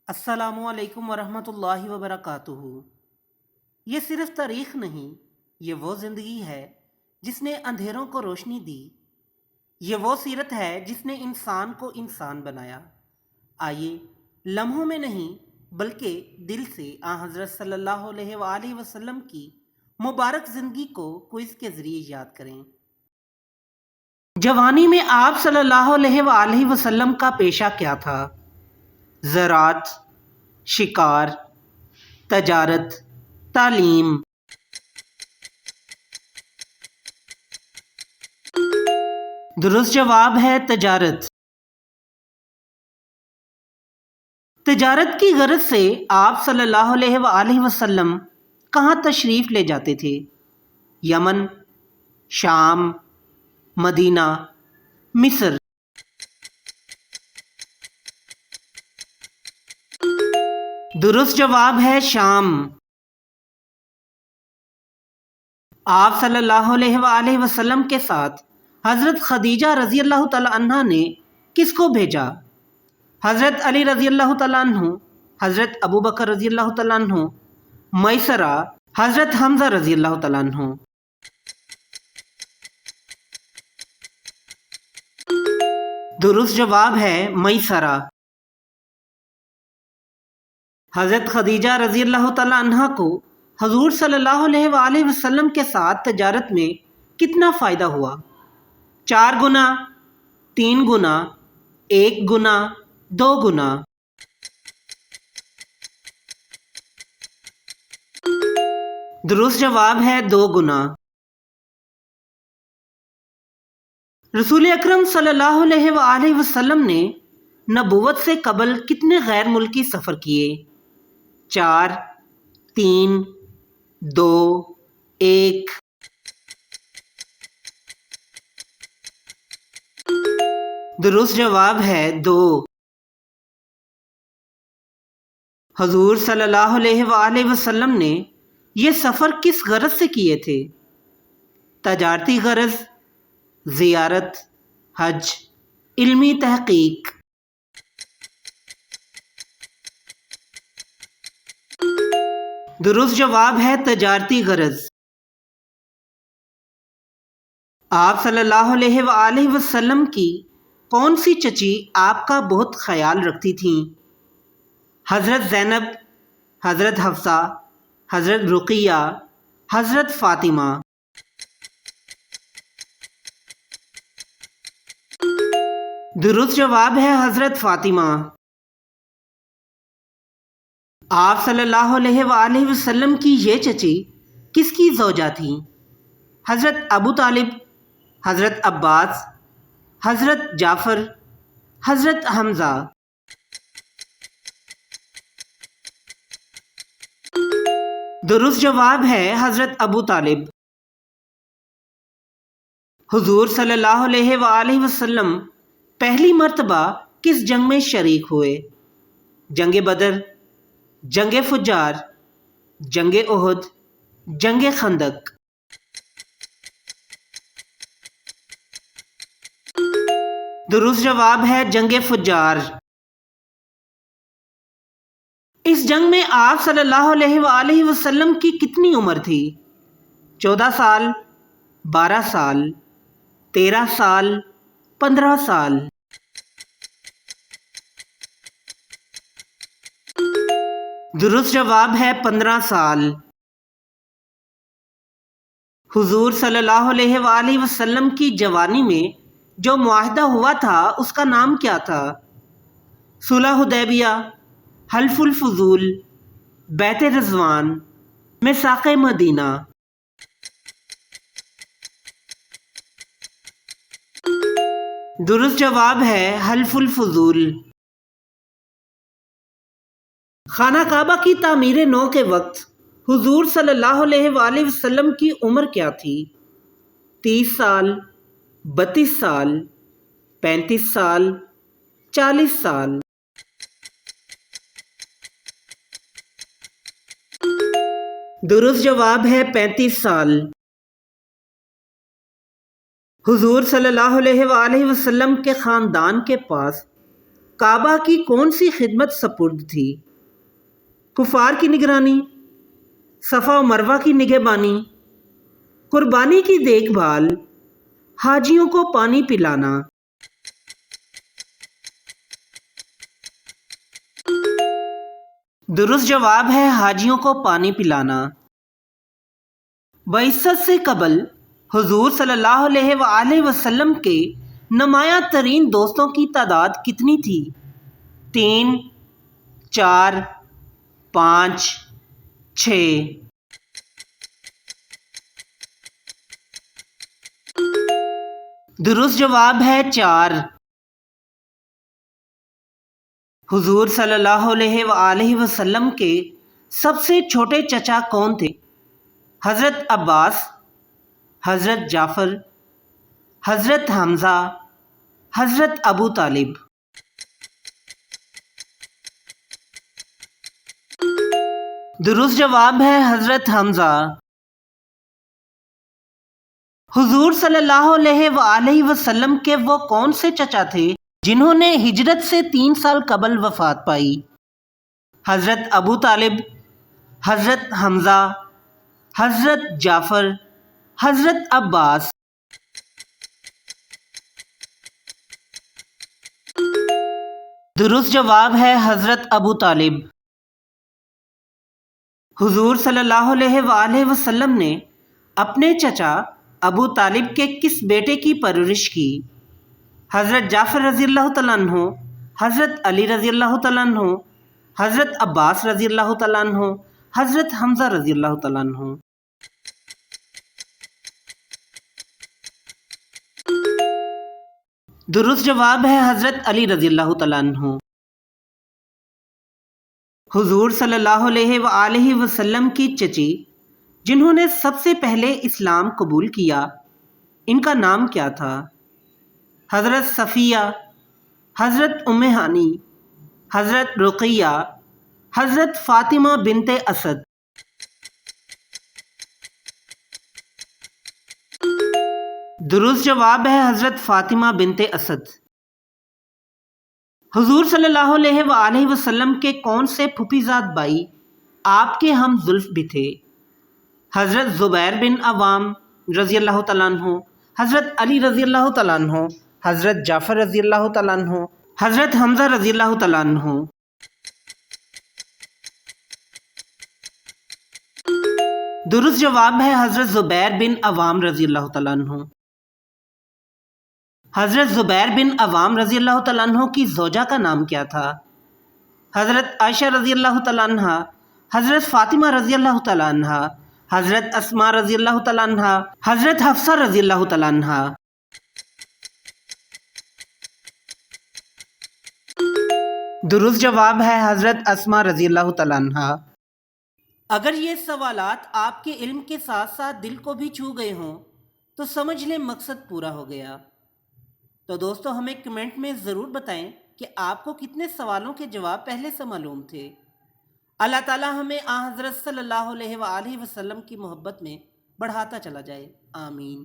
السلام علیکم ورحمۃ اللہ وبرکاتہ۔ یہ صرف تاریخ نہیں، یہ وہ زندگی ہے جس نے اندھیروں کو روشنی دی۔ یہ وہ سیرت ہے جس نے انسان کو انسان بنایا۔ آئیے لمحوں میں نہیں بلکہ دل سے حضرت صلی اللہ علیہ وآلہ وسلم کی مبارک زندگی کو کوئز کے ذریعے یاد کریں۔ جوانی میں آپ صلی اللہ علیہ وآلہ وسلم کا پیشہ کیا تھا؟ زراعت، شکار، تجارت، تعلیم۔ درست جواب ہے تجارت۔ تجارت کی غرض سے آپ صلی اللہ علیہ وآلہ وسلم کہاں تشریف لے جاتے تھے؟ یمن، شام، مدینہ، مصر۔ درست جواب ہے شام۔ آپ صلی اللہ علیہ وآلہ وسلم کے ساتھ حضرت خدیجہ رضی اللہ تعالی عنہ نے کس کو بھیجا؟ حضرت علی رضی اللہ تعالیٰ عنہ، حضرت ابو بکر رضی اللہ تعالیٰ عنہ، میسرہ، حضرت حمزہ رضی اللہ تعالیٰ عنہ۔ درست جواب ہے میسرہ۔ حضرت خدیجہ رضی اللہ تعالیٰ عنہ کو حضور صلی اللہ علیہ وآلہ وسلم کے ساتھ تجارت میں کتنا فائدہ ہوا؟ 4 گنا، 3 گنا، 1 گنا، 2 گنا۔ درست جواب ہے 2 گنا۔ رسول اکرم صلی اللہ علیہ وآلہ وسلم نے نبوت سے قبل کتنے غیر ملکی سفر کیے؟ 4، 3، 2، 1۔ درست جواب ہے 2۔ حضور صلی اللہ علیہ وآلہ وسلم نے یہ سفر کس غرض سے کیے تھے؟ تجارتی غرض، زیارت، حج، علمی تحقیق۔ درست جواب ہے تجارتی غرض۔ آپ صلی اللہ علیہ وآلہ وسلم کی کون سی چچی آپ کا بہت خیال رکھتی تھیں؟ حضرت زینب، حضرت حفصہ، حضرت رقیہ، حضرت فاطمہ۔ درست جواب ہے حضرت فاطمہ۔ آپ صلی اللہ علیہ وآلہ وسلم کی یہ چچی کس کی زوجہ تھیں؟ حضرت ابو طالب، حضرت عباس، حضرت جعفر، حضرت حمزہ۔ درست جواب ہے حضرت ابو طالب۔ حضور صلی اللہ علیہ وآلہ وسلم پہلی مرتبہ کس جنگ میں شریک ہوئے؟ جنگ بدر، جنگ فجار، جنگ احد، جنگ خندق۔ درست جواب ہے جنگ فجار۔ اس جنگ میں آپ صلی اللہ علیہ وآلہ وسلم کی کتنی عمر تھی؟ 14 سال، 12 سال، 13 سال، 15 سال۔ درست جواب ہے 15 سال۔ حضور صلی اللہ علیہ وآلہ وسلم کی جوانی میں جو معاہدہ ہوا تھا اس کا نام کیا تھا؟ صلح حدیبیہ، حلف الفضول، بیعت رضوان، میثاق مدینہ۔ درست جواب ہے حلف الفضول۔ خانہ کعبہ کی تعمیر نو کے وقت حضور صلی اللہ علیہ وآلہ وسلم کی عمر کیا تھی؟ 30 سال، 32 سال، 35 سال، 40 سال۔ درست جواب ہے 35 سال۔ حضور صلی اللہ علیہ وآلہ وسلم کے خاندان کے پاس کعبہ کی کون سی خدمت سپرد تھی؟ کفار کی نگرانی، صفا و مروہ کی نگہبانی، قربانی کی دیکھ بھال، حاجیوں کو پانی پلانا۔ درست جواب ہے حاجیوں کو پانی پلانا۔ بعثت سے قبل حضور صلی اللہ علیہ وآلہ وسلم کے نمایاں ترین دوستوں کی تعداد کتنی تھی؟ 3، 4، 5، 6۔ درست جواب ہے 4۔ حضور صلی اللہ علیہ وآلہ وسلم کے سب سے چھوٹے چچا کون تھے؟ حضرت عباس، حضرت جعفر، حضرت حمزہ، حضرت ابو طالب۔ درست جواب ہے حضرت حمزہ۔ حضور صلی اللہ علیہ وآلہ وسلم کے وہ کون سے چچا تھے جنہوں نے ہجرت سے 3 سال قبل وفات پائی؟ حضرت ابو طالب، حضرت حمزہ، حضرت جعفر، حضرت عباس۔ درست جواب ہے حضرت ابو طالب۔ حضور صلی اللہ علیہ وآلہ وسلم نے اپنے چچا ابو طالب کے کس بیٹے کی پرورش کی؟ حضرت جعفر رضی اللہ تعالیٰ عنہ، حضرت علی رضی اللہ تعالیٰ عنہ، حضرت عباس رضی اللہ تعالیٰ عنہ، حضرت حمزہ رضی اللہ تعالیٰ عنہ۔ درست جواب ہے حضرت علی رضی اللہ تعالیٰ عنہ۔ حضور صلی اللہ علیہ وآلہ وسلم کی چچی جنہوں نے سب سے پہلے اسلام قبول کیا، ان کا نام کیا تھا؟ حضرت صفیہ، حضرت ام ہانی، حضرت رقیہ، حضرت فاطمہ بنت اسد۔ درست جواب ہے حضرت فاطمہ بنت اسد۔ حضور صلی اللہ علیہ وآلہ وسلم کے کون سے پھوپھی زاد بھائی آپ کے ہم زلف بھی تھے؟ حضرت زبیر بن عوام رضی اللہ تعالیٰ عنہ، حضرت علی رضی اللہ تعالیٰ عنہ، حضرت جعفر رضی اللہ تعالیٰ عنہ، حضرت حمزہ رضی اللہ تعالیٰ عنہ۔ درست جواب ہے حضرت زبیر بن عوام رضی اللہ تعالیٰ عنہ۔ حضرت زبیر بن عوام رضی اللہ تعالیٰ عنہ کی زوجہ کا نام کیا تھا؟ حضرت عائشہ رضی اللہ تعالیٰ عنہ، حضرت فاطمہ رضی اللہ تعالیٰ عنہ، حضرت اسماء رضی اللہ تعالیٰ عنہ، حضرت حفصہ رضی اللہ تعالیٰ عنہ۔ درست جواب ہے حضرت اسماء رضی اللہ تعالیٰ عنہ۔ اگر یہ سوالات آپ کے علم کے ساتھ ساتھ دل کو بھی چھو گئے ہوں تو سمجھ لیں مقصد پورا ہو گیا۔ تو دوستو ہمیں کمنٹ میں ضرور بتائیں کہ آپ کو کتنے سوالوں کے جواب پہلے سے معلوم تھے۔ اللہ تعالی ہمیں حضرت صلی اللہ علیہ وآلہ وسلم کی محبت میں بڑھاتا چلا جائے، آمین۔